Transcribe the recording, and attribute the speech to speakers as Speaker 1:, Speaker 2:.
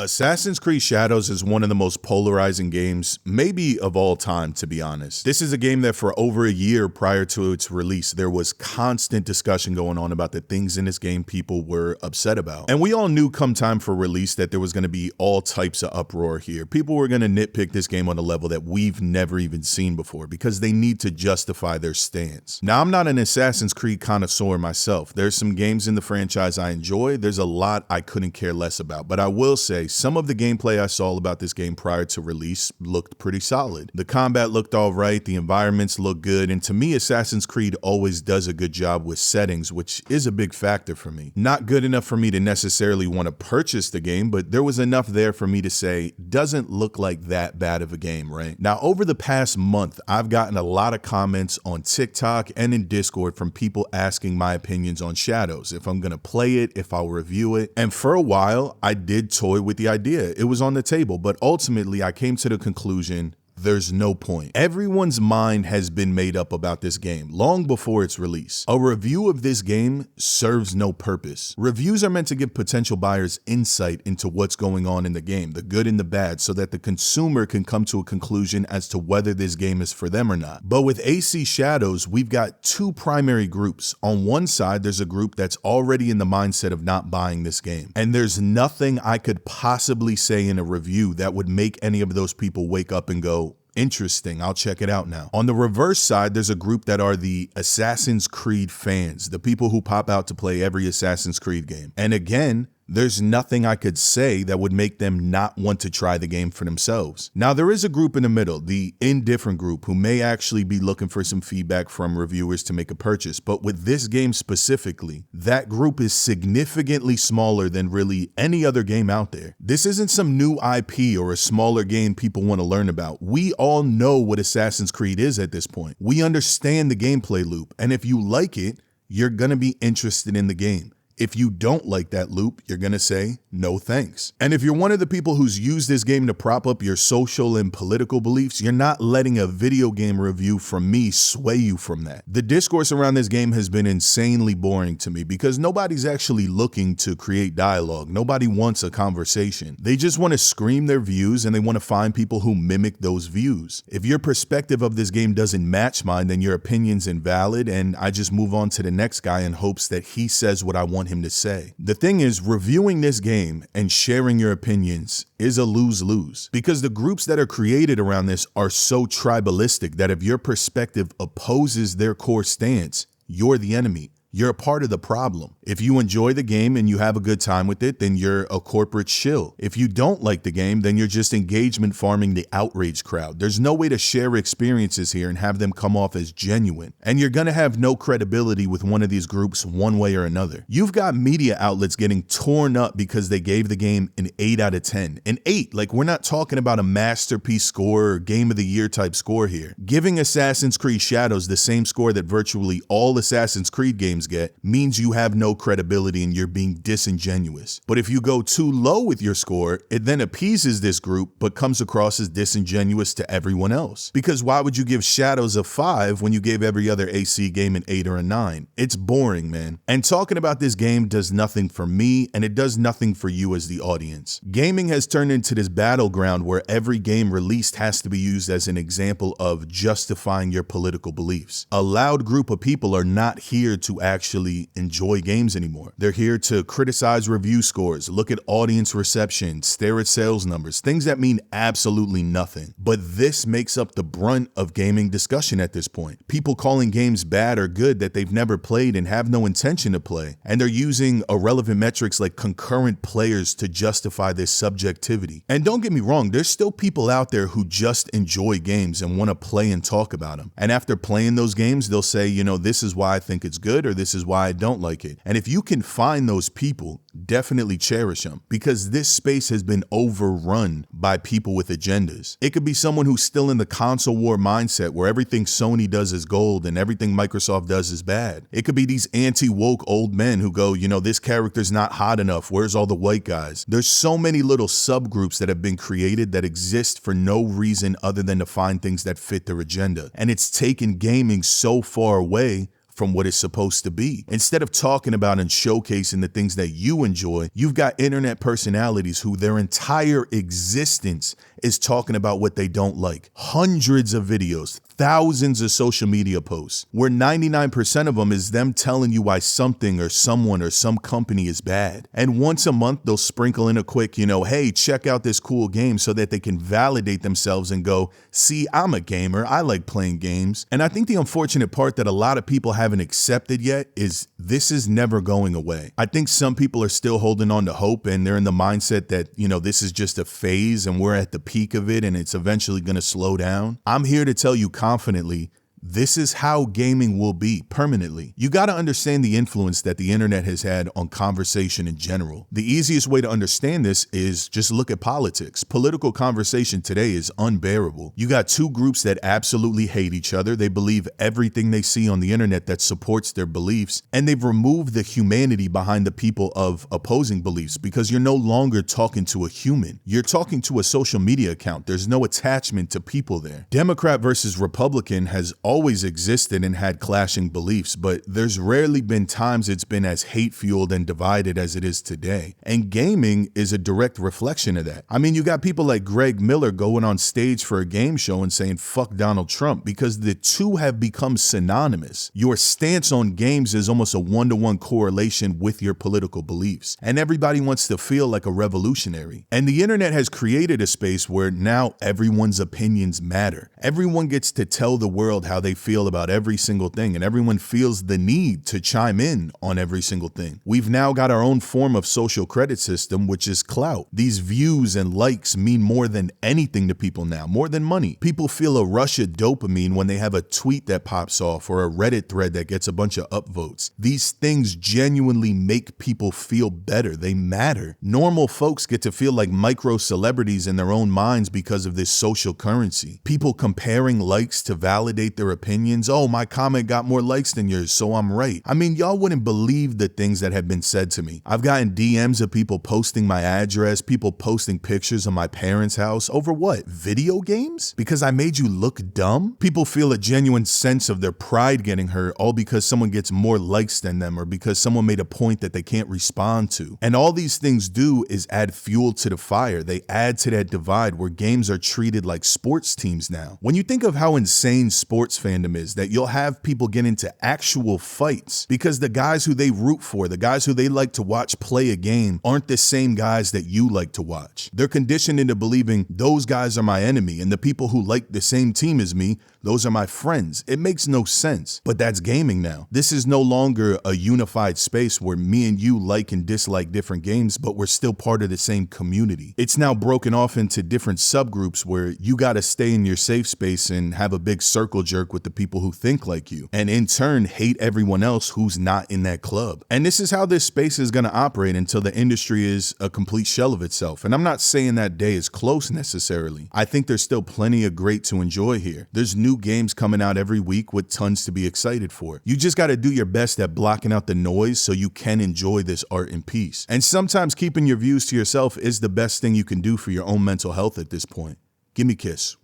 Speaker 1: Assassin's Creed Shadows is one of the most polarizing games, maybe of all time, to be honest. This is a game that for over a year prior to its release, there was constant discussion going on about the things in this game people were upset about. And we all knew come time for release that there was going to be all types of uproar here. People were going to nitpick this game on a level that we've never even seen before because they need to justify their stance. Now, I'm not an Assassin's Creed connoisseur myself. There's some games in the franchise I enjoy. There's a lot I couldn't care less about, but I will say some of the gameplay I saw about this game prior to release looked pretty solid. The combat looked all right, the environments looked good, and to me, Assassin's Creed always does a good job with settings, which is a big factor for me. Not good enough for me to necessarily want to purchase the game, but there was enough there for me to say, doesn't look like that bad of a game, right? Now, over the past month, I've gotten a lot of comments on TikTok and in Discord from people asking my opinions on Shadows, if I'm going to play it, if I'll review it, and for a while, I did toy with the idea. It was on the table, but ultimately I came to the conclusion there's no point. Everyone's mind has been made up about this game long before its release. A review of this game serves no purpose. Reviews are meant to give potential buyers insight into what's going on in the game, the good and the bad, so that the consumer can come to a conclusion as to whether this game is for them or not. But with AC Shadows, we've got two primary groups. On one side, there's a group that's already in the mindset of not buying this game. And there's nothing I could possibly say in a review that would make any of those people wake up and go, interesting, I'll check it out now. On the reverse side, there's a group that are the Assassin's Creed fans, the people who pop out to play every Assassin's Creed game. And again, there's nothing I could say that would make them not want to try the game for themselves. Now, there is a group in the middle, the indifferent group, who may actually be looking for some feedback from reviewers to make a purchase. But with this game specifically, that group is significantly smaller than really any other game out there. This isn't some new IP or a smaller game people want to learn about. We all know what Assassin's Creed is at this point. We understand the gameplay loop, and if you like it, you're going to be interested in the game. If you don't like that loop, you're going to say, no thanks. And if you're one of the people who's used this game to prop up your social and political beliefs, you're not letting a video game review from me sway you from that. The discourse around this game has been insanely boring to me because nobody's actually looking to create dialogue. Nobody wants a conversation. They just want to scream their views and they want to find people who mimic those views. If your perspective of this game doesn't match mine, then your opinion's invalid and I just move on to the next guy in hopes that he says what I want him to say. The thing is, reviewing this game and sharing your opinions is a lose-lose because the groups that are created around this are so tribalistic that if your perspective opposes their core stance, you're the enemy. You're a part of the problem. If you enjoy the game and you have a good time with it, then you're a corporate shill. If you don't like the game, then you're just engagement farming the outrage crowd. There's no way to share experiences here and have them come off as genuine. And you're gonna have no credibility with one of these groups one way or another. You've got media outlets getting torn up because they gave the game an 8 out of 10. An 8, like we're not talking about a masterpiece score or game of the year type score here. Giving Assassin's Creed Shadows the same score that virtually all Assassin's Creed games get means you have no credibility and you're being disingenuous. But if you go too low with your score, it then appeases this group but comes across as disingenuous to everyone else. Because why would you give Shadows a 5 when you gave every other AC game an 8 or a 9? It's boring, man. And talking about this game does nothing for me and it does nothing for you as the audience. Gaming has turned into this battleground where every game released has to be used as an example of justifying your political beliefs. A loud group of people are not here to actually enjoy games anymore. They're here to criticize review scores, look at audience reception, stare at sales numbers, things that mean absolutely nothing. But this makes up the brunt of gaming discussion at this point. People calling games bad or good that they've never played and have no intention to play. And they're using irrelevant metrics like concurrent players to justify this subjectivity. And don't get me wrong, there's still people out there who just enjoy games and want to play and talk about them. And after playing those games, they'll say, you know, this is why I think it's good or this is why I don't like it. And if you can find those people, definitely cherish them because this space has been overrun by people with agendas. It could be someone who's still in the console war mindset where everything Sony does is gold and everything Microsoft does is bad. It could be these anti-woke old men who go, you know, this character's not hot enough. Where's all the white guys? There's so many little subgroups that have been created that exist for no reason other than to find things that fit their agenda. And it's taken gaming so far away from what it's supposed to be. Instead of talking about and showcasing the things that you enjoy, you've got internet personalities who their entire existence is talking about what they don't like. Hundreds of videos, thousands of social media posts, where 99% of them is them telling you why something or someone or some company is bad. And once a month, they'll sprinkle in a quick, hey, check out this cool game, so that they can validate themselves and go, see, I'm a gamer, I like playing games. And I think the unfortunate part that a lot of people haven't accepted yet is this is never going away. I think some people are still holding on to hope, and they're in the mindset that, this is just a phase and we're at the peak of it and it's eventually going to slow down. I'm here to tell you confidently, this is how gaming will be permanently. You got to understand the influence that the internet has had on conversation in general. The easiest way to understand this is just look at politics. Political conversation today is unbearable. You got two groups that absolutely hate each other. They believe everything they see on the internet that supports their beliefs, and they've removed the humanity behind the people of opposing beliefs, because you're no longer talking to a human. You're talking to a social media account. There's no attachment to people there. Democrat versus Republican has always existed and had clashing beliefs, but there's rarely been times it's been as hate-fueled and divided as it is today. And gaming is a direct reflection of that. I mean, you got people like Greg Miller going on stage for a game show and saying, fuck Donald Trump, because the two have become synonymous. Your stance on games is almost a one-to-one correlation with your political beliefs. And everybody wants to feel like a revolutionary. And the internet has created a space where now everyone's opinions matter. Everyone gets to tell the world how they feel about every single thing, and everyone feels the need to chime in on every single thing. We've now got our own form of social credit system, which is clout. These views and likes mean more than anything to people now, more than money. People feel a rush of dopamine when they have a tweet that pops off or a Reddit thread that gets a bunch of upvotes. These things genuinely make people feel better. They matter. Normal folks get to feel like micro celebrities in their own minds because of this social currency. People comparing likes to validate their opinions. Oh, my comment got more likes than yours, so I'm right. I mean, y'all wouldn't believe the things that have been said to me. I've gotten DMs of people posting my address, people posting pictures of my parents' house over what? Video games? Because I made you look dumb? People feel a genuine sense of their pride getting hurt, all because someone gets more likes than them, or because someone made a point that they can't respond to. And all these things do is add fuel to the fire. They add to that divide where games are treated like sports teams now. When you think of how insane sports fandom is, that you'll have people get into actual fights because the guys who they root for, the guys who they like to watch play a game, aren't the same guys that you like to watch. They're conditioned into believing those guys are my enemy, and the people who like the same team as me, those are my friends. It makes no sense, but that's gaming now. This is no longer a unified space where me and you like and dislike different games, but we're still part of the same community. It's now broken off into different subgroups where you got to stay in your safe space and have a big circle jerk with the people who think like you, and in turn hate everyone else who's not in that club. And this is how this space is going to operate until the industry is a complete shell of itself. And I'm not saying that day is close necessarily. I think there's still plenty of great to enjoy here. There's new games coming out every week with tons to be excited for. You just got to do your best at blocking out the noise so you can enjoy this art in peace. And sometimes keeping your views to yourself is the best thing you can do for your own mental health at this point. Give me a kiss.